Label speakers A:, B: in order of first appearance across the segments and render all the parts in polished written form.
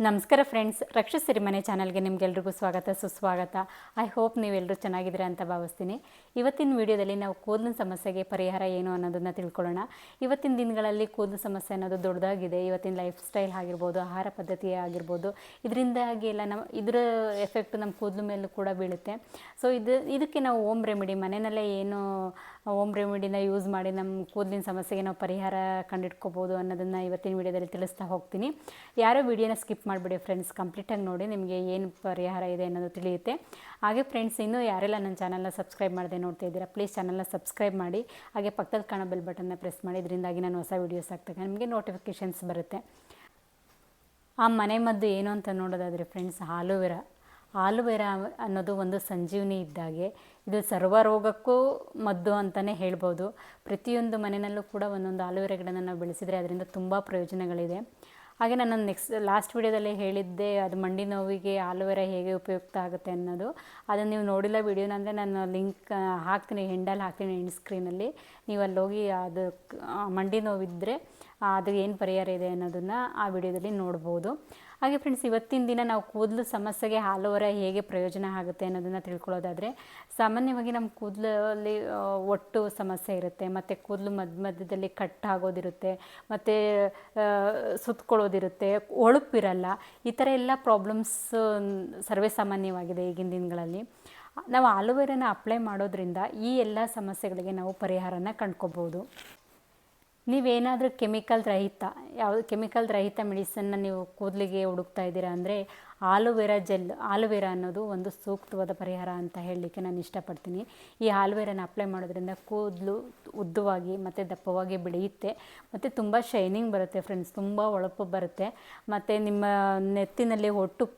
A: ನಮಸ್ಕಾರ ಫ್ರೆಂಡ್ಸ್, ರಕ್ಷಿತ್ ಸಿರಿಮನೆ ಚಾನಲ್ಗೆ ನಿಮಗೆಲ್ರಿಗೂ ಸ್ವಾಗತ ಸುಸ್ವಾಗತ. ಐ ಹೋಪ್ ನೀವೆಲ್ಲರೂ ಚೆನ್ನಾಗಿದ್ದೀರಾ ಅಂತ ಭಾವಿಸ್ತೀನಿ. ಇವತ್ತಿನ ವಿಡಿಯೋದಲ್ಲಿ ನಾವು ಕೂದಲಿನ ಸಮಸ್ಯೆಗೆ ಪರಿಹಾರ ಏನು ಅನ್ನೋದನ್ನು ತಿಳ್ಕೊಳ್ಳೋಣ. ಇವತ್ತಿನ ದಿನಗಳಲ್ಲಿ ಕೂದಲು ಸಮಸ್ಯೆ ಅನ್ನೋದು ದೊಡ್ಡದಾಗಿದೆ. ಇವತ್ತಿನ ಲೈಫ್ ಸ್ಟೈಲ್ ಆಗಿರ್ಬೋದು, ಆಹಾರ ಪದ್ಧತಿ ಆಗಿರ್ಬೋದು, ಇದರಿಂದಾಗಿ ಎಲ್ಲ ಇದರ ಎಫೆಕ್ಟ್ ನಮ್ಮ ಕೂದಲು ಮೇಲೂ ಕೂಡ ಬೀಳುತ್ತೆ. ಸೊ ಇದಕ್ಕೆ ನಾವು ಹೋಮ್ ರೆಮಿಡಿ, ಮನೆಯಲ್ಲೇ ಏನು ಹೋಮ್ ರೆಮಿಡಿನ ಯೂಸ್ ಮಾಡಿ ನಮ್ಮ ಕೂದಲಿನ ಸಮಸ್ಯೆಗೆ ನಾವು ಪರಿಹಾರ ಕಂಡಿಡ್ಕೋಬೋದು ಅನ್ನೋದನ್ನು ಇವತ್ತಿನ ವಿಡಿಯೋದಲ್ಲಿ ತಿಳಿಸ್ತಾ ಹೋಗ್ತೀನಿ. ಯಾರೋ ವಿಡಿಯೋನ ಸ್ಕಿಪ್ ಮಾಡಿಬಿಡಿ ಫ್ರೆಂಡ್ಸ್, ಕಂಪ್ಲೀಟಾಗಿ ನೋಡಿ, ನಿಮಗೆ ಏನು ಪರಿಹಾರ ಇದೆ ಅನ್ನೋದು ತಿಳಿಯುತ್ತೆ. ಹಾಗೆ ಫ್ರೆಂಡ್ಸ್, ಇನ್ನೂ ಯಾರೆಲ್ಲ ನನ್ನ ಚಾನಲ್ನ ಸಬ್ಸ್ಕ್ರೈಬ್ ಮಾಡದೆ ನೋಡ್ತಾ ಇದ್ದೀರಾ, ಪ್ಲೀಸ್ ಚಾನಲ್ನ ಸಬ್ಸ್ಕ್ರೈಬ್ ಮಾಡಿ. ಹಾಗೆ ಪಕ್ಕದಲ್ಲಿ ಕಾಣೋ ಬೆಲ್ ಬಟನ್ನ ಪ್ರೆಸ್ ಮಾಡಿ. ಇದರಿಂದಾಗಿ ನಾನು ಹೊಸ ವೀಡಿಯೋಸ್ ಹಾಕ್ತಾಗ ನಿಮಗೆ ನೋಟಿಫಿಕೇಷನ್ಸ್ ಬರುತ್ತೆ. ಆ ಮನೆ ಮದ್ದು ಏನು ಅಂತ ನೋಡೋದಾದರೆ ಫ್ರೆಂಡ್ಸ್, ಆಲೋವೆರಾ ಅನ್ನೋದು ಒಂದು ಸಂಜೀವನಿ ಇದ್ದಾಗೆ. ಇದು ಸರ್ವ ರೋಗಕ್ಕೂ ಮದ್ದು ಅಂತಲೇ ಹೇಳ್ಬೋದು. ಪ್ರತಿಯೊಂದು ಮನೆಯಲ್ಲೂ ಕೂಡ ಒಂದೊಂದು ಆಲೋವೆರಾ ಗಿಡನ ನಾವು ಬೆಳೆಸಿದರೆ ಅದರಿಂದ ತುಂಬ ಪ್ರಯೋಜನಗಳಿದೆ. ಹಾಗೆ ನಾನು ಲಾಸ್ಟ್ ವಿಡಿಯೋದಲ್ಲಿ ಹೇಳಿದ್ದೆ, ಅದು ಮಂಡಿ ನೋವಿಗೆ ಆಲೋವೆರಾ ಹೇಗೆ ಉಪಯುಕ್ತ ಆಗುತ್ತೆ ಅನ್ನೋದು. ಅದನ್ನು ನೀವು ನೋಡಿಲ್ಲ ವಿಡಿಯೋನ ಅಂದರೆ ನಾನು ಲಿಂಕ್ ಹಾಕ್ತೀನಿ, ಎಂಡಲ್ಲಿ ಹಾಕ್ತೀನಿ, ಎಂಡ್ ಸ್ಕ್ರೀನಲ್ಲಿ. ನೀವು ಅಲ್ಲಿ ಹೋಗಿ ಅದು ಮಂಡಿ ನೋವಿದ್ದರೆ ಅದು ಏನು ಪರಿಹಾರ ಇದೆ ಅನ್ನೋದನ್ನು ಆ ವಿಡಿಯೋದಲ್ಲಿ ನೋಡ್ಬೋದು. ಹಾಗೆ ಫ್ರೆಂಡ್ಸ್, ಇವತ್ತಿನ ದಿನ ನಾವು ಕೂದಲು ಸಮಸ್ಯೆಗೆ ಆಲೋವೆರಾ ಹೇಗೆ ಪ್ರಯೋಜನ ಆಗುತ್ತೆ ಅನ್ನೋದನ್ನು ತಿಳ್ಕೊಳ್ಳೋದಾದರೆ, ಸಾಮಾನ್ಯವಾಗಿ ನಮ್ಮ ಕೂದಲಲ್ಲಿ ಒಟ್ಟು ಸಮಸ್ಯೆ ಇರುತ್ತೆ, ಮತ್ತು ಕೂದಲು ಮಧ್ಯದಲ್ಲಿ ಕಟ್ ಆಗೋದಿರುತ್ತೆ, ಮತ್ತು ಸುತ್ಕೊಳ್ಳೋದಿರುತ್ತೆ, ಹೊಳಪಿರಲ್ಲ. ಈ ಥರ ಎಲ್ಲ ಪ್ರಾಬ್ಲಮ್ಸ್ ಸರ್ವೇ ಸಾಮಾನ್ಯವಾಗಿದೆ ಈಗಿನ ದಿನಗಳಲ್ಲಿ. ನಾವು ಆಲೋವೆರಾನ ಅಪ್ಲೈ ಮಾಡೋದ್ರಿಂದ ಈ ಎಲ್ಲ ಸಮಸ್ಯೆಗಳಿಗೆ ನಾವು ಪರಿಹಾರನ ಕಂಡ್ಕೋಬೋದು. ನೀವೇನಾದರೂ ಕೆಮಿಕಲ್ ರಹಿತ ಮೆಡಿಸನ್ನ ನೀವು ಕೂದಲಿಗೆ ಹುಡುಕ್ತಾ ಇದ್ದೀರಾ ಅಂದರೆ ಆಲೋವೆರಾ ಅನ್ನೋದು ಒಂದು ಸೂಕ್ತವಾದ ಪರಿಹಾರ ಅಂತ ಹೇಳಲಿಕ್ಕೆ ನಾನು ಇಷ್ಟಪಡ್ತೀನಿ. ಈ ಆಲೋವೆರಾನ ಅಪ್ಲೈ ಮಾಡೋದ್ರಿಂದ ಕೂದಲು ಉದ್ದವಾಗಿ ಮತ್ತು ದಪ್ಪವಾಗಿ ಬೆಳೆಯುತ್ತೆ, ಮತ್ತು ತುಂಬ ಶೈನಿಂಗ್ ಬರುತ್ತೆ ಫ್ರೆಂಡ್ಸ್, ತುಂಬ ಹೊಳಪು ಬರುತ್ತೆ. ಮತ್ತು ನಿಮ್ಮ ನೆತ್ತಿನಲ್ಲಿ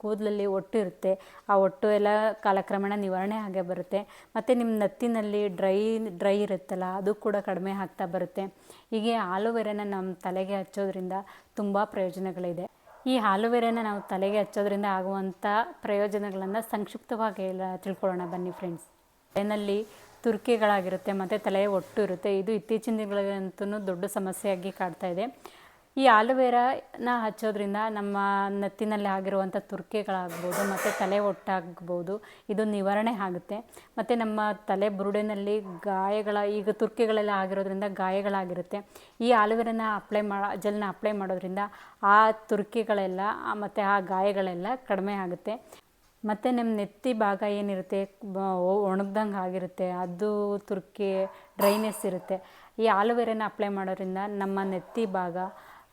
A: ಕೂದಲಲ್ಲಿ ಒಟ್ಟು ಇರುತ್ತೆ, ಆ ಒಟ್ಟು ಎಲ್ಲ ಕಾಲಕ್ರಮೇಣ ನಿವಾರಣೆ ಆಗೇ ಬರುತ್ತೆ. ಮತ್ತು ನಿಮ್ಮ ನೆತ್ತಿನಲ್ಲಿ ಡ್ರೈ ಇರುತ್ತಲ್ಲ, ಅದು ಕೂಡ ಕಡಿಮೆ ಆಗ್ತಾ ಬರುತ್ತೆ. ಹೀಗೆ ಆಲೋವೆರಾನ ನಮ್ಮ ತಲೆಗೆ ಹಚ್ಚೋದ್ರಿಂದ ತುಂಬ ಪ್ರಯೋಜನಗಳಿದೆ. ಈ ಆಲೋವೆರಾನ ನಾವು ತಲೆಗೆ ಹಚ್ಚೋದ್ರಿಂದ ಆಗುವಂಥ ಪ್ರಯೋಜನಗಳನ್ನು ಸಂಕ್ಷಿಪ್ತವಾಗಿ ತಿಳ್ಕೊಳ್ಳೋಣ ಬನ್ನಿ ಫ್ರೆಂಡ್ಸ್. ತಲೆಯಲ್ಲಿ ತುರಿಕೆಗಳಾಗಿರುತ್ತೆ ಮತ್ತು ತಲೆಯ ಒಟ್ಟು ಇರುತ್ತೆ. ಇದು ಇತ್ತೀಚಿನ ದಿನಗಳಿಗಂತೂ ದೊಡ್ಡ ಸಮಸ್ಯೆಯಾಗಿ ಕಾಡ್ತಾ ಇದೆ. ಈ ಆಲೋವೆರಾನ ಹಚ್ಚೋದ್ರಿಂದ ನಮ್ಮ ನೆತ್ತಿನಲ್ಲಿ ಆಗಿರುವಂಥ ತುರಿಕೆಗಳಾಗ್ಬೋದು ಮತ್ತು ತಲೆ ಒಟ್ಟಾಗ್ಬೋದು, ಇದು ನಿವಾರಣೆ ಆಗುತ್ತೆ. ಮತ್ತು ನಮ್ಮ ತಲೆ ಬುರುಡೆನಲ್ಲಿ ಈಗ ತುರಿಕೆಗಳೆಲ್ಲ ಆಗಿರೋದ್ರಿಂದ ಗಾಯಗಳಾಗಿರುತ್ತೆ. ಈ ಆಲೋವೆರಾನ ಜೆಲ್ನ ಅಪ್ಲೈ ಮಾಡೋದ್ರಿಂದ ಆ ತುರಿಕೆಗಳೆಲ್ಲ ಮತ್ತು ಆ ಗಾಯಗಳೆಲ್ಲ ಕಡಿಮೆ ಆಗುತ್ತೆ. ಮತ್ತು ನಮ್ಮ ನೆತ್ತಿ ಭಾಗ ಏನಿರುತ್ತೆ ಒಣಗ್ದಂಗೆ ಆಗಿರುತ್ತೆ, ಅದು ತುರಿಕೆ ಡ್ರೈನೆಸ್ ಇರುತ್ತೆ. ಈ ಆಲೋವೆರಾನ ಅಪ್ಲೈ ಮಾಡೋದ್ರಿಂದ ನಮ್ಮ ನೆತ್ತಿ ಭಾಗ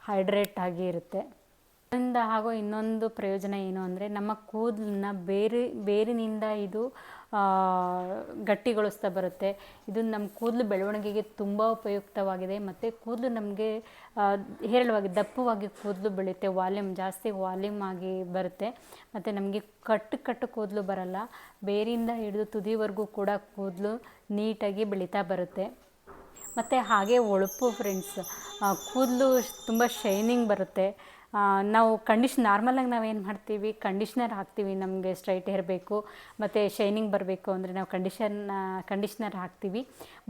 A: ಹೈಡ್ರೇಟ್ ಆಗಿ ಇರುತ್ತೆ. ಅದರಿಂದ ಆಗೋ ಇನ್ನೊಂದು ಪ್ರಯೋಜನ ಏನು ಅಂದರೆ, ನಮ್ಮ ಕೂದಲನ್ನ ಬೇರಿನಿಂದ ಇದು ಗಟ್ಟಿಗೊಳಿಸ್ತಾ ಬರುತ್ತೆ. ಇದು ನಮ್ಮ ಕೂದಲು ಬೆಳವಣಿಗೆಗೆ ತುಂಬ ಉಪಯುಕ್ತವಾಗಿದೆ. ಮತ್ತು ಕೂದಲು ನಮಗೆ ಹೇರಳವಾಗಿ ದಪ್ಪವಾಗಿ ಕೂದಲು ಬೆಳೆಯುತ್ತೆ, ಜಾಸ್ತಿ ವಾಲ್ಯೂಮ್ ಆಗಿ ಬರುತ್ತೆ. ಮತ್ತು ನಮಗೆ ಕಟ್ಟು ಕೂದಲು ಬರಲ್ಲ, ಬೇರಿಂದ ಹಿಡಿದು ತುದಿವರೆಗೂ ಕೂಡ ಕೂದಲು ನೀಟಾಗಿ ಬೆಳೀತಾ ಬರುತ್ತೆ. ಮತ್ತು ಹಾಗೆ ಹೊಳಪು ಫ್ರೆಂಡ್ಸ್, ಕೂದಲು ತುಂಬ ಶೈನಿಂಗ್ ಬರುತ್ತೆ. ನಾವು ನಾರ್ಮಲಾಗಿ ನಾವೇನು ಮಾಡ್ತೀವಿ, ಕಂಡೀಷ್ನರ್ ಹಾಕ್ತೀವಿ. ನಮಗೆ ಸ್ಟ್ರೈಟ್ ಹೇರ್ ಬೇಕು ಮತ್ತು ಶೈನಿಂಗ್ ಬರಬೇಕು ಅಂದರೆ ನಾವು ಕಂಡೀಷ್ನರ್ ಹಾಕ್ತೀವಿ.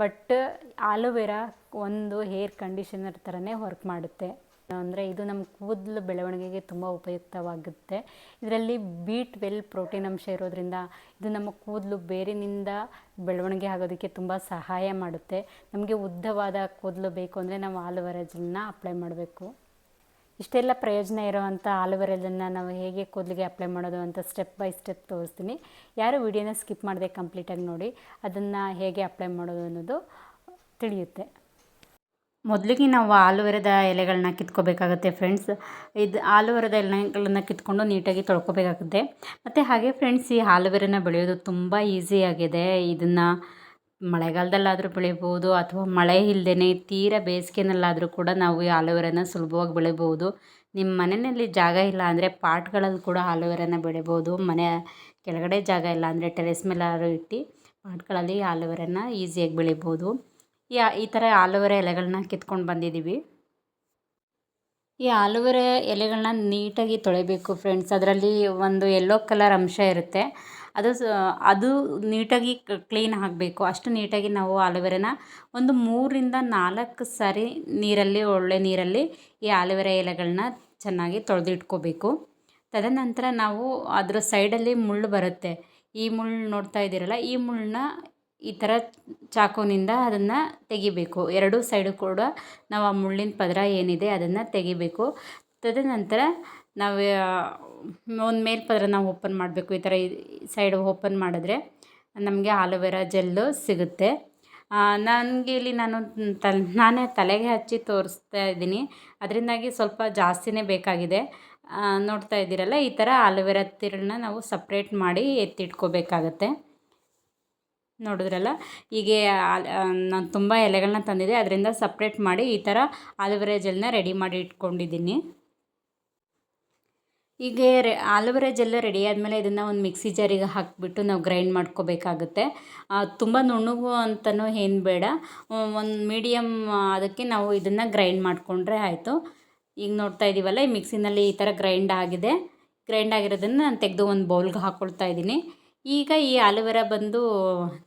A: ಬಟ್ ಆಲೋವೆರಾ ಒಂದು ಹೇರ್ ಕಂಡೀಷನರ್ ಥರನೇ ವರ್ಕ್ ಮಾಡುತ್ತೆ. ಅಂದರೆ ಇದು ನಮ್ಮ ಕೂದಲು ಬೆಳವಣಿಗೆಗೆ ತುಂಬ ಉಪಯುಕ್ತವಾಗುತ್ತೆ. ಇದರಲ್ಲಿ B12 ಪ್ರೋಟೀನ್ ಅಂಶ ಇರೋದ್ರಿಂದ ಇದು ನಮ್ಮ ಕೂದಲು ಬೇರಿನಿಂದ ಬೆಳವಣಿಗೆ ಆಗೋದಕ್ಕೆ ತುಂಬ ಸಹಾಯ ಮಾಡುತ್ತೆ. ನಮಗೆ ಉದ್ದವಾದ ಕೂದಲು ಬೇಕು ಅಂದರೆ ನಾವು ಆಲೋವೆರಾ ಜೆಲ್ನ ಅಪ್ಲೈ ಮಾಡಬೇಕು. ಇಷ್ಟೆಲ್ಲ ಪ್ರಯೋಜನ ಇರೋವಂಥ ಆಲೋವೆರಾ ಜೆಲ್ನ ನಾವು ಹೇಗೆ ಕೂದಲಿಗೆ ಅಪ್ಲೈ ಮಾಡೋದು ಅಂತ ಸ್ಟೆಪ್ ಬೈ ಸ್ಟೆಪ್ ತೋರಿಸ್ತೀನಿ. ಯಾರು ವಿಡಿಯೋನ ಸ್ಕಿಪ್ ಮಾಡದೆ ಕಂಪ್ಲೀಟಾಗಿ ನೋಡಿ, ಅದನ್ನು ಹೇಗೆ ಅಪ್ಲೈ ಮಾಡೋದು ಅನ್ನೋದು ತಿಳಿಯುತ್ತೆ. ಮೊದಲಿಗೆ ನಾವು ಆಲೋವೆರಾದ ಎಲೆಗಳನ್ನ ಕಿತ್ಕೋಬೇಕಾಗುತ್ತೆ ಫ್ರೆಂಡ್ಸ್. ಆಲೋವೆರಾದ ಎಲೆಗಳನ್ನ ಕಿತ್ಕೊಂಡು ನೀಟಾಗಿ ತೊಳ್ಕೊಬೇಕಾಗುತ್ತೆ. ಮತ್ತು ಹಾಗೆ ಫ್ರೆಂಡ್ಸ್, ಈ ಆಲೋವೆರಾನ ಬೆಳೆಯೋದು ತುಂಬ ಈಸಿಯಾಗಿದೆ. ಇದನ್ನು ಮಳೆಗಾಲದಲ್ಲಾದರೂ ಬೆಳಿಬೋದು, ಅಥವಾ ಮಳೆ ಇಲ್ಲದೇ ತೀರಾ ಬೇಸಿಗೆನಲ್ಲಾದರೂ ಕೂಡ ನಾವು ಈ ಆಲೋವೆರಾನ ಸುಲಭವಾಗಿ ಬೆಳಿಬೋದು. ನಿಮ್ಮ ಮನೆಯಲ್ಲಿ ಜಾಗ ಇಲ್ಲ ಅಂದರೆ ಪಾಟ್ಗಳಲ್ಲಿ ಕೂಡ ಆಲೋವೆರಾನ ಬೆಳಿಬೋದು. ಮನೆ ಕೆಳಗಡೆ ಜಾಗ ಇಲ್ಲ ಅಂದರೆ ಟೆರೆಸ್ ಮೇಲಾದ್ರೂ ಇಟ್ಟು ಪಾಟ್ಗಳಲ್ಲಿ ಆಲೋವೆರಾನ ಈಸಿಯಾಗಿ ಬೆಳಿಬೋದು. ಈ ಥರ ಆಲೋವೆರಾ ಎಲೆಗಳನ್ನ ಕಿತ್ಕೊಂಡು ಬಂದಿದ್ದೀವಿ. ಈ ಆಲೋವೆರಾ ಎಲೆಗಳನ್ನ ನೀಟಾಗಿ ತೊಳಿಬೇಕು ಫ್ರೆಂಡ್ಸ್. ಅದರಲ್ಲಿ ಒಂದು ಯೆಲ್ಲೋ ಕಲರ್ ಅಂಶ ಇರುತ್ತೆ, ಅದು ನೀಟಾಗಿ ಕ್ಲೀನ್ ಆಗಬೇಕು. ಅಷ್ಟು ನೀಟಾಗಿ ನಾವು ಆಲೋವೆರಾನ ಒಂದು 3ರಿಂದ 4 ಸಾರಿ ಒಳ್ಳೆ ನೀರಲ್ಲಿ ಈ ಆಲೋವೆರಾ ಎಲೆಗಳನ್ನ ಚೆನ್ನಾಗಿ ತೊಳೆದಿಟ್ಕೋಬೇಕು. ತದನಂತರ ನಾವು ಅದರ ಸೈಡಲ್ಲಿ ಮುಳ್ಳು ಬರುತ್ತೆ. ಈ ಮುಳ್ಳು ನೋಡ್ತಾ ಇದ್ದೀರಲ್ಲ, ಈ ಮುಳ್ಳನ್ನ ಈ ಥರ ಚಾಕುವಿನಿಂದ ಅದನ್ನು ತೆಗಿಬೇಕು. ಎರಡೂ ಸೈಡು ಕೂಡ ನಾವು ಆ ಮುಳ್ಳಿನ ಪದರ ಏನಿದೆ ಅದನ್ನು ತೆಗಿಬೇಕು. ತದನಂತರ ನಾವು ಒಂದು ಮೇಲ್ಪದರ ನಾವು ಓಪನ್ ಮಾಡಬೇಕು. ಈ ಥರ ಸೈಡ್ ಓಪನ್ ಮಾಡಿದ್ರೆ ನಮಗೆ ಆಲೋವೆರಾ ಜೆಲ್ಲು ಸಿಗುತ್ತೆ. ನನಗೆ ಇಲ್ಲಿ ನಾನೇ ತಲೆಗೆ ಹಚ್ಚಿ ತೋರಿಸ್ತಾ ಇದ್ದೀನಿ, ಅದರಿಂದಾಗಿ ಸ್ವಲ್ಪ ಜಾಸ್ತಿನೇ ಬೇಕಾಗಿದೆ. ನೋಡ್ತಾ ಇದ್ದೀರಲ್ಲ, ಈ ಥರ ಆಲೋವೆರಾ ತಿರುಳನ್ನ ನಾವು ಸಪ್ರೇಟ್ ಮಾಡಿ ಎತ್ತಿಟ್ಕೋಬೇಕಾಗತ್ತೆ. ನೋಡಿದ್ರಲ್ಲ, ಹೀಗೆ ನಾನು ತುಂಬ ಎಲೆಗಳನ್ನ ತಂದಿದ್ದೆ, ಅದರಿಂದ ಸಪ್ರೇಟ್ ಮಾಡಿ ಈ ಥರ ಆಲೋವೆರಾ ಜೆಲ್ನ ರೆಡಿ ಮಾಡಿ ಇಟ್ಕೊಂಡಿದ್ದೀನಿ. ಹೀಗೆ ಆಲೋವೆರಾ ಜೆಲ್ ರೆಡಿ ಆದಮೇಲೆ ಇದನ್ನು ಒಂದು ಮಿಕ್ಸಿ ಜಾರಿಗೆ ಹಾಕಿಬಿಟ್ಟು ನಾವು ಗ್ರೈಂಡ್ ಮಾಡ್ಕೋಬೇಕಾಗುತ್ತೆ. ತುಂಬ ನುಣ್ಣಗೂ ಅಂತಲೂ ಏನು ಬೇಡ, ಒಂದು ಮೀಡಿಯಮ್ ಅದಕ್ಕೆ ನಾವು ಇದನ್ನು ಗ್ರೈಂಡ್ ಮಾಡಿಕೊಂಡ್ರೆ ಆಯಿತು. ಈಗ ನೋಡ್ತಾ ಇದ್ದೀವಲ್ಲ, ಈ ಮಿಕ್ಸಿನಲ್ಲಿ ಈ ಥರ ಗ್ರೈಂಡ್ ಆಗಿದೆ. ಗ್ರೈಂಡ್ ಆಗಿರೋದನ್ನು ನಾನು ತೆಗೆದು ಒಂದು ಬೌಲ್ಗೆ ಹಾಕ್ಕೊಳ್ತಾ ಇದ್ದೀನಿ. ಈಗ ಈ ಆಲೋವೆರಾ ಬಂದು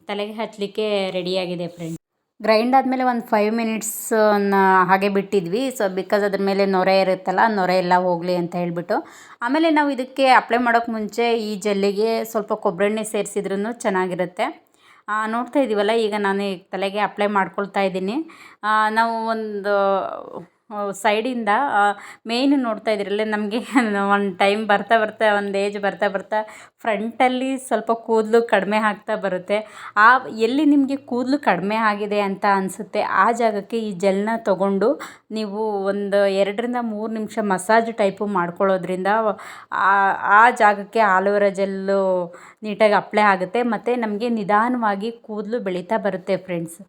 A: ತಲೆಗೆ ಹಚ್ಚಲಿಕ್ಕೆ ರೆಡಿಯಾಗಿದೆ ಫ್ರೆಂಡ್ಸ್. ಗ್ರೈಂಡ್ ಆದಮೇಲೆ ಒಂದು 5 ಮಿನಿಟ್ಸ್ ಹಾಗೆ ಬಿಟ್ಟಿದ್ವಿ. ಬಿಕಾಸ್ ಅದ್ರ ಮೇಲೆ ನೊರೆ ಇರುತ್ತಲ್ಲ, ನೊರೆ ಎಲ್ಲ ಹೋಗಲಿ ಅಂತ ಹೇಳಿಬಿಟ್ಟು. ಆಮೇಲೆ ನಾವು ಇದಕ್ಕೆ ಅಪ್ಲೈ ಮಾಡೋಕ್ಕೆ ಮುಂಚೆ ಈ ಜೆಲ್ಲಿಗೆ ಸ್ವಲ್ಪ ಕೊಬ್ಬರಿ ಎಣ್ಣೆ ಸೇರಿಸಿದ್ರೂ ಚೆನ್ನಾಗಿರುತ್ತೆ. ನೋಡ್ತಾ ಇದ್ದೀವಲ್ಲ, ಈಗ ನಾನು ತಲೆಗೆ ಅಪ್ಲೈ ಮಾಡ್ಕೊಳ್ತಾ ಇದ್ದೀನಿ. ನಾವು ಒಂದು ಸೈಡಿಂದ ಮೇಯ್ನ್ ನೋಡ್ತಾ ಇದ್ದೀರಲ್ಲ, ನಮಗೆ ಒಂದು ಟೈಮ್ ಬರ್ತಾ ಒಂದು ಏಜ್ ಬರ್ತಾ ಫ್ರಂಟಲ್ಲಿ ಸ್ವಲ್ಪ ಕೂದಲು ಕಡಿಮೆ ಆಗ್ತಾ ಬರುತ್ತೆ. ಎಲ್ಲಿ ನಿಮಗೆ ಕೂದಲು ಕಡಿಮೆ ಆಗಿದೆ ಅಂತ ಅನಿಸುತ್ತೆ, ಆ ಜಾಗಕ್ಕೆ ಈ ಜೆಲ್ನ ತೊಗೊಂಡು ನೀವು ಒಂದು 2-3 ನಿಮಿಷ ಮಸಾಜ್ ಟೈಪು ಮಾಡ್ಕೊಳ್ಳೋದ್ರಿಂದ ಆ ಜಾಗಕ್ಕೆ ಆಲೋವೆರಾ ಜೆಲ್ಲು ನೀಟಾಗಿ ಅಪ್ಲೈ ಆಗುತ್ತೆ. ಮತ್ತು ನಮಗೆ ನಿಧಾನವಾಗಿ ಕೂದಲು ಬೆಳೀತಾ ಬರುತ್ತೆ ಫ್ರೆಂಡ್ಸ್.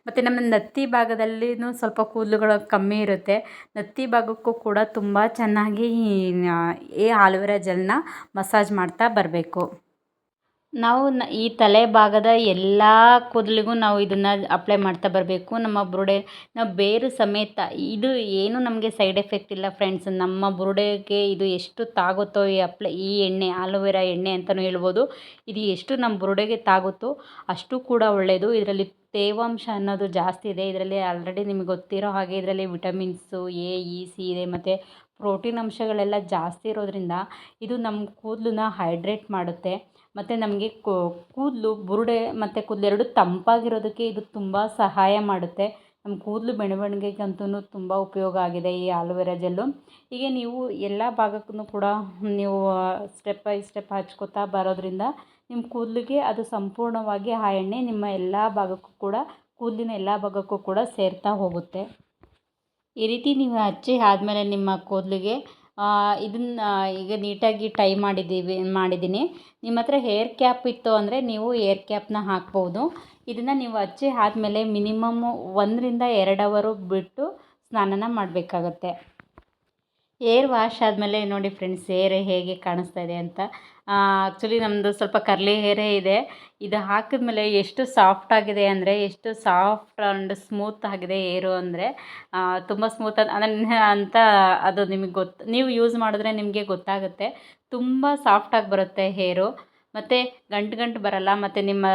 A: ಮತ್ತು ನಮ್ಮ ನೆತ್ತಿ ಭಾಗದಲ್ಲಿನೂ ಸ್ವಲ್ಪ ಕೂದಲುಗಳು ಕಮ್ಮಿ ಇರುತ್ತೆ. ನೆತ್ತಿ ಭಾಗಕ್ಕೂ ಕೂಡ ತುಂಬ ಚೆನ್ನಾಗಿ ಈ ಆಲೋವೆರಾ ಜೆಲ್ನ ಮಸಾಜ್ ಮಾಡ್ತಾ ಬರಬೇಕು. ನಾವು ಈ ತಲೆ ಭಾಗದ ಎಲ್ಲ ಕೂದಲಿಗೂ ನಾವು ಇದನ್ನು ಅಪ್ಲೈ ಮಾಡ್ತಾ ಬರಬೇಕು. ನಮ್ಮ ಬುರುಡೆ ನಾವು ಬೇರು ಸಮೇತ, ಇದು ಏನು ನಮಗೆ ಸೈಡ್ ಎಫೆಕ್ಟ್ ಇಲ್ಲ ಫ್ರೆಂಡ್ಸ್. ನಮ್ಮ ಬುರುಡೆಗೆ ಇದು ಎಷ್ಟು ತಾಗುತ್ತೋ ಈ ಎಣ್ಣೆ, ಆಲೋವೆರಾ ಎಣ್ಣೆ ಅಂತಲೂ ಹೇಳ್ಬೋದು. ಇದು ಎಷ್ಟು ನಮ್ಮ ಬುರುಡೆಗೆ ತಾಗುತ್ತೋ ಅಷ್ಟು ಕೂಡ ಒಳ್ಳೆಯದು. ಇದರಲ್ಲಿ ತೇವಾಂಶ ಅನ್ನೋದು ಜಾಸ್ತಿ ಇದೆ. ಇದರಲ್ಲಿ ಆಲ್ರೆಡಿ ನಿಮಗೆ ಗೊತ್ತಿರೋ ಹಾಗೆ ಇದರಲ್ಲಿ ವಿಟಮಿನ್ಸು ಎ, ಇ, ಸಿ ಇದೆ, ಮತ್ತು ಪ್ರೋಟೀನ್ ಅಂಶಗಳೆಲ್ಲ ಜಾಸ್ತಿ ಇರೋದ್ರಿಂದ ಇದು ನಮ್ಮ ಕೂದಲನ್ನ ಹೈಡ್ರೇಟ್ ಮಾಡುತ್ತೆ. ಮತ್ತು ನಮಗೆ ಕೂದಲು, ಬುರುಡೆ ಮತ್ತು ಕೂದಲು ಎರಡೂ ತಂಪಾಗಿರೋದಕ್ಕೆ ಇದು ತುಂಬ ಸಹಾಯ ಮಾಡುತ್ತೆ. ನಮ್ಮ ಕೂದಲು ಬೆಳವಣಿಗೆಗಂತೂ ತುಂಬ ಉಪಯೋಗ ಆಗಿದೆ ಈ ಆಲೋವೆರಾ ಜೆಲ್ಲು. ಹೀಗೆ ನೀವು ಎಲ್ಲ ಭಾಗಕ್ಕೂ ಕೂಡ ನೀವು ಸ್ಟೆಪ್ ಬೈ ಸ್ಟೆಪ್ ಹಚ್ಕೋತಾ ಬರೋದ್ರಿಂದ ನಿಮ್ಮ ಕೂದಲಿಗೆ ಅದು ಸಂಪೂರ್ಣವಾಗಿ ಆ ಎಣ್ಣೆ ನಿಮ್ಮ ಎಲ್ಲ ಭಾಗಕ್ಕೂ ಕೂಡ, ಕೂದಲಿನ ಎಲ್ಲ ಭಾಗಕ್ಕೂ ಕೂಡ ಸೇರ್ತಾ ಹೋಗುತ್ತೆ. ಈ ರೀತಿ ನೀವು ಹಚ್ಚಿ ಆದಮೇಲೆ ನಿಮ್ಮ ಕೂದಲಿಗೆ ಇದನ್ನು ಈಗ ನೀಟಾಗಿ ಟೈ ಮಾಡಿದ್ದೀನಿ. ನಿಮ್ಮ ಹತ್ರ ಹೇರ್ ಕ್ಯಾಪ್ ಇತ್ತು ಅಂದರೆ ನೀವು ಏರ್ ಕ್ಯಾಪ್ನ ಹಾಕ್ಬೋದು. ಇದನ್ನು ನೀವು ಹಚ್ಚಿ ಆದಮೇಲೆ ಮಿನಿಮಮ್ಮು 1-2 ಅವರು ಬಿಟ್ಟು ಸ್ನಾನನ ಮಾಡಬೇಕಾಗತ್ತೆ. ಏರ್ ವಾಶ್ ಆದಮೇಲೆ ನೋಡಿ ಫ್ರೆಂಡ್ಸ್, ಹೇರ್ ಹೇಗೆ ಕಾಣಿಸ್ತಾ ಇದೆ ಅಂತ. ಆ್ಯಕ್ಚುಲಿ ನಮ್ಮದು ಸ್ವಲ್ಪ ಕರ್ಲಿ ಹೇರೇ ಇದೆ. ಇದು ಹಾಕಿದ್ಮೇಲೆ ಎಷ್ಟು ಸಾಫ್ಟ್ ಆಗಿದೆ ಅಂದರೆ, ಎಷ್ಟು ಸಾಫ್ಟ್ ಆ್ಯಂಡ್ ಸ್ಮೂತ್ ಆಗಿದೆ ಹೇರು ಅಂದರೆ, ತುಂಬ ಸ್ಮೂತ್ ಅಂತ ಅದು ನಿಮಗೆ ನೀವು ಯೂಸ್ ಮಾಡಿದ್ರೆ ನಿಮಗೆ ಗೊತ್ತಾಗುತ್ತೆ. ತುಂಬ ಸಾಫ್ಟಾಗಿ ಬರುತ್ತೆ ಹೇರು. ಮತ್ತು ಗಂಟು ಬರಲ್ಲ. ಮತ್ತು ನಿಮ್ಮ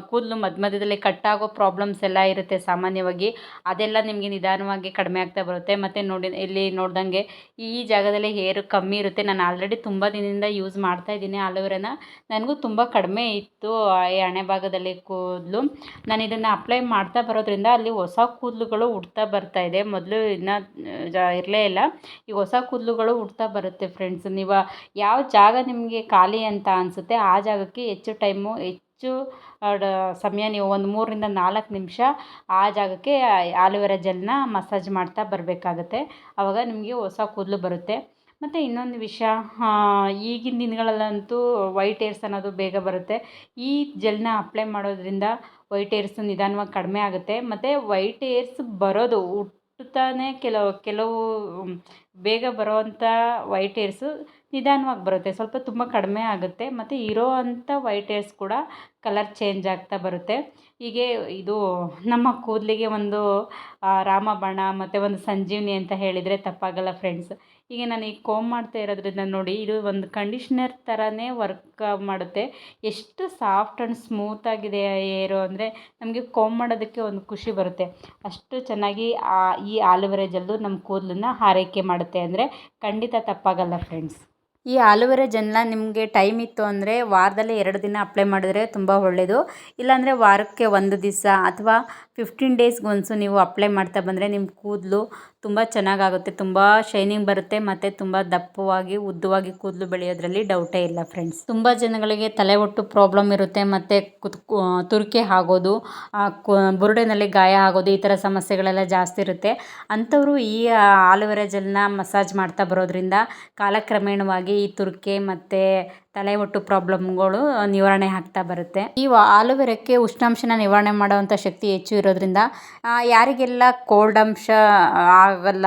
A: ಕೂದಲು ಮಧ್ಯದಲ್ಲಿ ಕಟ್ಟಾಗೋ ಪ್ರಾಬ್ಲಮ್ಸ್ ಎಲ್ಲ ಇರುತ್ತೆ ಸಾಮಾನ್ಯವಾಗಿ, ಅದೆಲ್ಲ ನಿಮಗೆ ನಿಧಾನವಾಗಿ ಕಡಿಮೆ ಆಗ್ತಾ ಬರುತ್ತೆ. ಮತ್ತು ನೋಡಿ, ಇಲ್ಲಿ ನೋಡ್ದಂಗೆ ಈ ಜಾಗದಲ್ಲಿ ಹೇರು ಕಮ್ಮಿ ಇರುತ್ತೆ. ನಾನು ಆಲ್ರೆಡಿ ತುಂಬ ದಿನದಿಂದ ಯೂಸ್ ಮಾಡ್ತಾ ಇದ್ದೀನಿ ಆಲೋವೆರಾನ. ನನಗೂ ತುಂಬ ಕಡಿಮೆ ಇತ್ತು ಈ ಹಣೆ ಭಾಗದಲ್ಲಿ ಕೂದಲು. ನಾನು ಇದನ್ನು ಅಪ್ಲೈ ಮಾಡ್ತಾ ಬರೋದ್ರಿಂದ ಅಲ್ಲಿ ಹೊಸ ಕೂದಲುಗಳು ಹುಟ್ತಾ ಬರ್ತಾ ಇದೆ. ಮೊದಲು ಇದನ್ನ ಇರಲೇ ಇಲ್ಲ, ಈಗ ಹೊಸ ಕೂದಲುಗಳು ಹುಟ್ತಾ ಬರುತ್ತೆ ಫ್ರೆಂಡ್ಸ್. ನೀವು ಯಾವ ಜಾಗ ನಿಮಗೆ ಖಾಲಿ ಅಂತ ಅನಿಸುತ್ತೆ ಆ ಜಾಗಕ್ಕೆ ಹೆಚ್ಚು ಸಮಯ ನೀವು ಒಂದು 3-4 ನಿಮಿಷ ಆ ಜಾಗಕ್ಕೆ ಆಲೋವೆರಾ ಜೆಲ್ನ ಮಸಾಜ್ ಮಾಡ್ತಾ ಬರಬೇಕಾಗತ್ತೆ. ಆವಾಗ ನಿಮಗೆ ಹೊಸ ಕೂದಲು ಬರುತ್ತೆ. ಮತ್ತು ಇನ್ನೊಂದು ವಿಷಯ, ಈಗಿನ ದಿನಗಳಲ್ಲಂತೂ ವೈಟ್ ಹೇರ್ಸ್ ಅನ್ನೋದು ಬೇಗ ಬರುತ್ತೆ. ಈ ಜೆಲ್ನ ಅಪ್ಲೈ ಮಾಡೋದ್ರಿಂದ ವೈಟ್ ಹೇರ್ಸ್ ನಿಧಾನವಾಗಿ ಕಡಿಮೆ ಆಗುತ್ತೆ. ಮತ್ತು ವೈಟ್ ಹೇರ್ಸ್ ಬರೋದು ಹುಟ್ಟುತ್ತಾನೆ ಕೆಲವು ಬೇಗ ಬರೋವಂಥ ವೈಟ್ ಹೇರ್ಸು ನಿಧಾನವಾಗಿ ಬರುತ್ತೆ, ಸ್ವಲ್ಪ ತುಂಬ ಕಡಿಮೆ ಆಗುತ್ತೆ. ಮತ್ತು ಇರೋ ಅಂಥ ವೈಟ್ ಹೇರ್ಸ್ ಕೂಡ ಕಲರ್ ಚೇಂಜ್ ಆಗ್ತಾ ಬರುತ್ತೆ. ಹೀಗೆ ಇದು ನಮ್ಮ ಕೂದಲಿಗೆ ಒಂದು ರಾಮಬಾಣ ಮತ್ತು ಒಂದು ಸಂಜೀವನಿ ಅಂತ ಹೇಳಿದರೆ ತಪ್ಪಾಗಲ್ಲ ಫ್ರೆಂಡ್ಸ್. ಈಗ ನಾನು ಈಗ ಕೋಂಬ್ ಮಾಡ್ತಾ ಇರೋದ್ರಿಂದ ನೋಡಿ, ಇದು ಒಂದು ಕಂಡೀಷ್ನರ್ ಥರನೇ ವರ್ಕ್ ಮಾಡುತ್ತೆ. ಎಷ್ಟು ಸಾಫ್ಟ್ ಆ್ಯಂಡ್ ಸ್ಮೂತಾಗಿದೆ ಹೇರು ಅಂದರೆ ನಮಗೆ ಕೋಂಬ್ ಮಾಡೋದಕ್ಕೆ ಒಂದು ಖುಷಿ ಬರುತ್ತೆ. ಅಷ್ಟು ಚೆನ್ನಾಗಿ ಈ ಆಲೋವೆರಾ ಜೆಲ್ಲು ನಮ್ಮ ಕೂದಲನ್ನ ಆರೈಕೆ ಮಾಡುತ್ತೆ ಅಂದರೆ ಖಂಡಿತ ತಪ್ಪಾಗಲ್ಲ ಫ್ರೆಂಡ್ಸ್. ಈ ಆಲೂವೆರಾ ಜೆಲ್ನ ನಿಮಗೆ ಟೈಮ್ ಇತ್ತು ಅಂದರೆ ವಾರದಲ್ಲಿ 2 ದಿನ ಅಪ್ಲೈ ಮಾಡಿದ್ರೆ ತುಂಬ ಒಳ್ಳೆಯದು. ಇಲ್ಲಾಂದರೆ ವಾರಕ್ಕೆ 1 ದಿವಸ ಅಥವಾ 15 ಡೇಸ್ಗೆ ಒನ್ಸು ನೀವು ಅಪ್ಲೈ ಮಾಡ್ತಾ ಬಂದರೆ ನಿಮ್ಮ ಕೂದಲು ತುಂಬ ಚೆನ್ನಾಗಾಗುತ್ತೆ, ತುಂಬ ಶೈನಿಂಗ್ ಬರುತ್ತೆ ಮತ್ತು ತುಂಬ ದಪ್ಪವಾಗಿ ಉದ್ದವಾಗಿ ಕೂದಲು ಬೆಳೆಯೋದ್ರಲ್ಲಿ ಡೌಟೇ ಇಲ್ಲ ಫ್ರೆಂಡ್ಸ್. ತುಂಬ ಜನಗಳಿಗೆ ತಲೆ ಒಟ್ಟು ಪ್ರಾಬ್ಲಮ್ ಇರುತ್ತೆ ಮತ್ತು ತುರಿಕೆ ಆಗೋದು, ಬುರುಡೆನಲ್ಲಿ ಗಾಯ ಆಗೋದು, ಈ ಥರ ಸಮಸ್ಯೆಗಳೆಲ್ಲ ಜಾಸ್ತಿ ಇರುತ್ತೆ. ಅಂಥವರು ಈ ಆಲೂವೆರಾ ಜೆಲ್ನ ಮಸಾಜ್ ಮಾಡ್ತಾ ಬರೋದ್ರಿಂದ ಕಾಲಕ್ರಮೇಣವಾಗಿ ಈ ತುರಿಕೆ ಮತ್ತು ತಲೆ ಒಟ್ಟು ಪ್ರಾಬ್ಲಮ್ಗಳು ನಿವಾರಣೆ ಆಗ್ತಾ ಬರುತ್ತೆ. ಈ ಆಲೂವೆರಾಕ್ಕೆ ಉಷ್ಣಾಂಶನ ನಿವಾರಣೆ ಮಾಡುವಂಥ ಶಕ್ತಿ ಹೆಚ್ಚು ಇರೋದ್ರಿಂದ ಯಾರಿಗೆಲ್ಲ ಕೋಲ್ಡ್ ಅಂಶ ಆಗಲ್ಲ,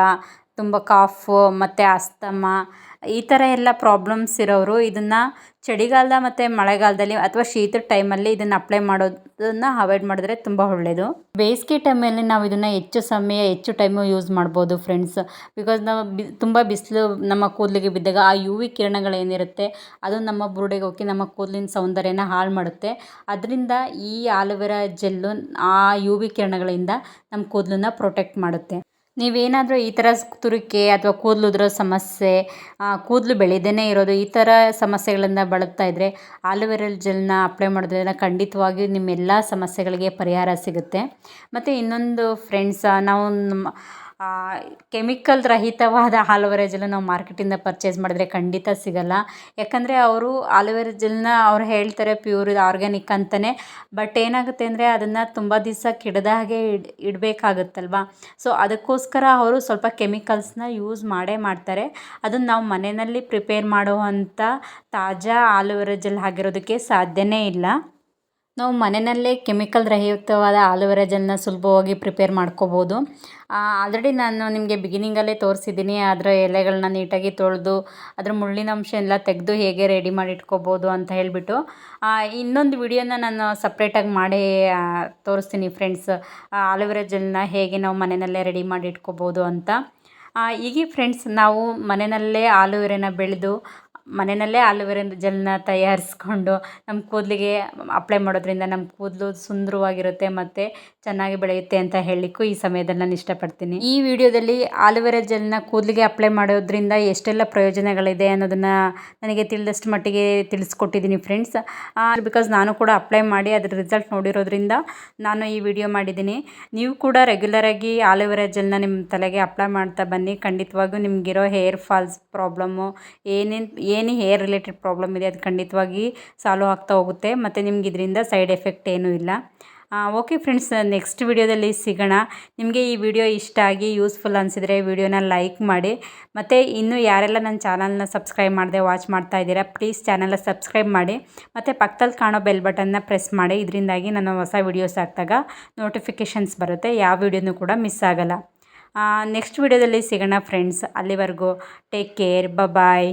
A: ತುಂಬ ಕಾಫು ಮತ್ತು ಅಸ್ತಮ ಈ ಥರ ಎಲ್ಲ ಪ್ರಾಬ್ಲಮ್ಸ್ ಇರೋರು ಇದನ್ನು ಚಳಿಗಾಲ ಮತ್ತು ಮಳೆಗಾಲದಲ್ಲಿ ಅಥವಾ ಶೀತದ ಟೈಮಲ್ಲಿ ಇದನ್ನು ಅಪ್ಲೈ ಮಾಡೋದನ್ನು ಅವಾಯ್ಡ್ ಮಾಡಿದ್ರೆ ತುಂಬ ಒಳ್ಳೆಯದು. ಬೇಸಿಗೆ ಟೈಮಲ್ಲಿ ನಾವು ಇದನ್ನು ಹೆಚ್ಚು ಟೈಮು ಯೂಸ್ ಮಾಡ್ಬೋದು ಫ್ರೆಂಡ್ಸ್. ಬಿಕಾಸ್ ನಾವು ತುಂಬ ಬಿಸಿಲು ನಮ್ಮ ಕೂದಲಿಗೆ ಬಿದ್ದಾಗ ಆ ಯು ವಿ ಕಿರಣಗಳೇನಿರುತ್ತೆ ಅದು ನಮ್ಮ ಬುರುಡೆಗೆ ಹೋಗಿ ನಮ್ಮ ಕೂದಲಿನ ಸೌಂದರ್ಯನ ಹಾಳು ಮಾಡುತ್ತೆ. ಅದರಿಂದ ಈ ಆಲೂವೆರಾ ಜೆಲ್ಲು ಆ ಯು ವಿ ಕಿರಣಗಳಿಂದ ನಮ್ಮ ಕೂದಲನ್ನ ಪ್ರೊಟೆಕ್ಟ್ ಮಾಡುತ್ತೆ. ನೀವೇನಾದರೂ ಈ ಥರ ತುರಿಕೆ ಅಥವಾ ಕೂದಲು ಉದುರೋ ಸಮಸ್ಯೆ, ಕೂದಲು ಬೆಳೆದೇ ಇರೋದು, ಈ ಥರ ಸಮಸ್ಯೆಗಳಿಂದ ಬಳಲ್ತಾ ಇದ್ದರೆ ಆಲೂವೆರಾ ಜೆಲ್ನ ಅಪ್ಲೈ ಮಾಡೋದ್ರಿಂದ ಖಂಡಿತವಾಗಿಯೂ ನಿಮ್ಮೆಲ್ಲ ಸಮಸ್ಯೆಗಳಿಗೆ ಪರಿಹಾರ ಸಿಗುತ್ತೆ. ಮತ್ತು ಇನ್ನೊಂದು ಫ್ರೆಂಡ್ಸ್, ನಾವು ಕೆಮಿಕಲ್ ರಹಿತವಾದ ಆಲೂವೆರಾ ಜೆಲ್ ನಾವು ಮಾರ್ಕೆಟಿಂದ ಪರ್ಚೇಸ್ ಮಾಡಿದ್ರೆ ಖಂಡಿತ ಸಿಗಲ್ಲ. ಯಾಕಂದರೆ ಅವರು ಆಲೂವೆರಾ ಜೆಲ್ನ ಅವ್ರು ಹೇಳ್ತಾರೆ ಪ್ಯೂರ್ ಆರ್ಗ್ಯಾನಿಕ್ ಅಂತಲೇ. ಬಟ್ ಏನಾಗುತ್ತೆ ಅಂದರೆ ಅದನ್ನು ತುಂಬ ದಿವಸ ಕೆಡದ ಹಾಗೆ ಇಡಬೇಕಾಗುತ್ತಲ್ವ. ಸೊ ಅದಕ್ಕೋಸ್ಕರ ಅವರು ಸ್ವಲ್ಪ ಕೆಮಿಕಲ್ಸ್ನ ಯೂಸ್ ಮಾಡೇ ಮಾಡ್ತಾರೆ. ಅದನ್ನು ನಾವು ಮನೆಯಲ್ಲಿ ಪ್ರಿಪೇರ್ ಮಾಡುವಂಥ ತಾಜಾ ಆಲೂವೆರಾ ಜೆಲ್ ಆಗಿರೋದಕ್ಕೆ ಸಾಧ್ಯನೇ ಇಲ್ಲ. ನಾವು ಮನೆಯಲ್ಲೇ ಕೆಮಿಕಲ್ ರಹಿತವಾದ ಆಲೂವೆರಾ ಜೆಲ್ನ ಸುಲಭವಾಗಿ ಪ್ರಿಪೇರ್ ಮಾಡ್ಕೋಬೋದು. ಆಲ್ರೆಡಿ ನಾನು ನಿಮಗೆ ಬಿಗಿನಿಂಗಲ್ಲೇ ತೋರಿಸಿದ್ದೀನಿ. ಅದರ ಎಲೆಗಳನ್ನ ನೀಟಾಗಿ ತೊಳೆದು ಅದರ ಮುಳ್ಳಿನಂಶ ಎಲ್ಲ ತೆಗೆದು ಹೇಗೆ ರೆಡಿ ಮಾಡಿ ಇಟ್ಕೋಬೋದು ಅಂತ ಹೇಳಿಬಿಟ್ಟು ಇನ್ನೊಂದು ವಿಡಿಯೋನ ನಾನು ಸಪ್ರೇಟಾಗಿ ಮಾಡಿ ತೋರಿಸ್ತೀನಿ ಫ್ರೆಂಡ್ಸ್. ಆಲೂವೆರಾ ಜೆಲ್ನ ಹೇಗೆ ನಾವು ಮನೆಯಲ್ಲೇ ರೆಡಿ ಮಾಡಿ ಇಟ್ಕೋಬೋದು ಅಂತ. ಹೀಗೆ ಫ್ರೆಂಡ್ಸ್, ನಾವು ಮನೆಯಲ್ಲೇ ಆಲೂವೆರಾನ ಬೆಳೆದು ಮನೆಯಲ್ಲೇ ಆಲೂವೆರಾ ಜೆಲ್ನ ತಯಾರಿಸ್ಕೊಂಡು ನಮ್ಮ ಕೂದಲಿಗೆ ಅಪ್ಲೈ ಮಾಡೋದ್ರಿಂದ ನಮ್ಮ ಕೂದಲು ಸುಂದರವಾಗಿರುತ್ತೆ ಮತ್ತು ಚೆನ್ನಾಗಿ ಬೆಳೆಯುತ್ತೆ ಅಂತ ಹೇಳಲಿಕ್ಕೂ ಈ ಸಮಯದಲ್ಲಿ ನಾನು ಇಷ್ಟಪಡ್ತೀನಿ. ಈ ವಿಡಿಯೋದಲ್ಲಿ ಆಲೂವೆರಾ ಜೆಲ್ನ ಕೂದಲಿಗೆ ಅಪ್ಲೈ ಮಾಡೋದ್ರಿಂದ ಎಷ್ಟೆಲ್ಲ ಪ್ರಯೋಜನಗಳಿದೆ ಅನ್ನೋದನ್ನು ನನಗೆ ತಿಳಿದಷ್ಟು ಮಟ್ಟಿಗೆ ತಿಳಿಸ್ಕೊಟ್ಟಿದ್ದೀನಿ ಫ್ರೆಂಡ್ಸ್. ಬಿಕಾಸ್ ನಾನು ಕೂಡ ಅಪ್ಲೈ ಮಾಡಿ ಅದರ ರಿಸಲ್ಟ್ ನೋಡಿರೋದ್ರಿಂದ ನಾನು ಈ ವಿಡಿಯೋ ಮಾಡಿದ್ದೀನಿ. ನೀವು ಕೂಡ ರೆಗ್ಯುಲರಾಗಿ ಆಲೂವೆರಾ ಜೆಲ್ನ ನಿಮ್ಮ ತಲೆಗೆ ಅಪ್ಲೈ ಮಾಡ್ತಾ ಬನ್ನಿ. ಖಂಡಿತವಾಗಿಯೂ ನಿಮಗಿರೋ ಹೇರ್ ಫಾಲ್ಸ್ ಪ್ರಾಬ್ಲಮ್ಮು ಏನು ಹೇರ್ ರಿಲೇಟೆಡ್ ಪ್ರಾಬ್ಲಮ್ ಇದೆ ಅದು ಖಂಡಿತವಾಗಿ ಸಾಲ್ವ್ ಆಗ್ತಾ ಹೋಗುತ್ತೆ ಮತ್ತು ನಿಮ್ಗೆ ಇದರಿಂದ ಸೈಡ್ ಎಫೆಕ್ಟ್ ಏನೂ ಇಲ್ಲ. ಓಕೆ ಫ್ರೆಂಡ್ಸ್, ನೆಕ್ಸ್ಟ್ ವಿಡಿಯೋದಲ್ಲಿ ಸಿಗೋಣ. ನಿಮಗೆ ಈ ವಿಡಿಯೋ ಇಷ್ಟ ಆಗಿ ಯೂಸ್ಫುಲ್ ಅನಿಸಿದರೆ ವಿಡಿಯೋನ ಲೈಕ್ ಮಾಡಿ. ಮತ್ತು ಇನ್ನೂ ಯಾರೆಲ್ಲ ನನ್ನ ಚಾನಲ್ನ ಸಬ್ಸ್ಕ್ರೈಬ್ ಮಾಡದೆ ವಾಚ್ ಮಾಡ್ತಾ ಇದ್ದೀರಾ, ಪ್ಲೀಸ್ ಚಾನಲ್ನ ಸಬ್ಸ್ಕ್ರೈಬ್ ಮಾಡಿ ಮತ್ತು ಪಕ್ಕದಲ್ಲಿ ಕಾಣೋ ಬೆಲ್ ಬಟನ್ನ ಪ್ರೆಸ್ ಮಾಡಿ. ಇದರಿಂದಾಗಿ ನಾನು ಹೊಸ ವೀಡಿಯೋಸ್ ಹಾಕಿದಾಗ ನೋಟಿಫಿಕೇಷನ್ಸ್ ಬರುತ್ತೆ, ಯಾವ ವಿಡಿಯೋನೂ ಕೂಡ ಮಿಸ್ ಆಗಲ್ಲ. ನೆಕ್ಸ್ಟ್ ವಿಡಿಯೋದಲ್ಲಿ ಸಿಗೋಣ ಫ್ರೆಂಡ್ಸ್. ಅಲ್ಲಿವರೆಗೂ ಟೇಕ್ ಕೇರ್, ಬಾಯ್.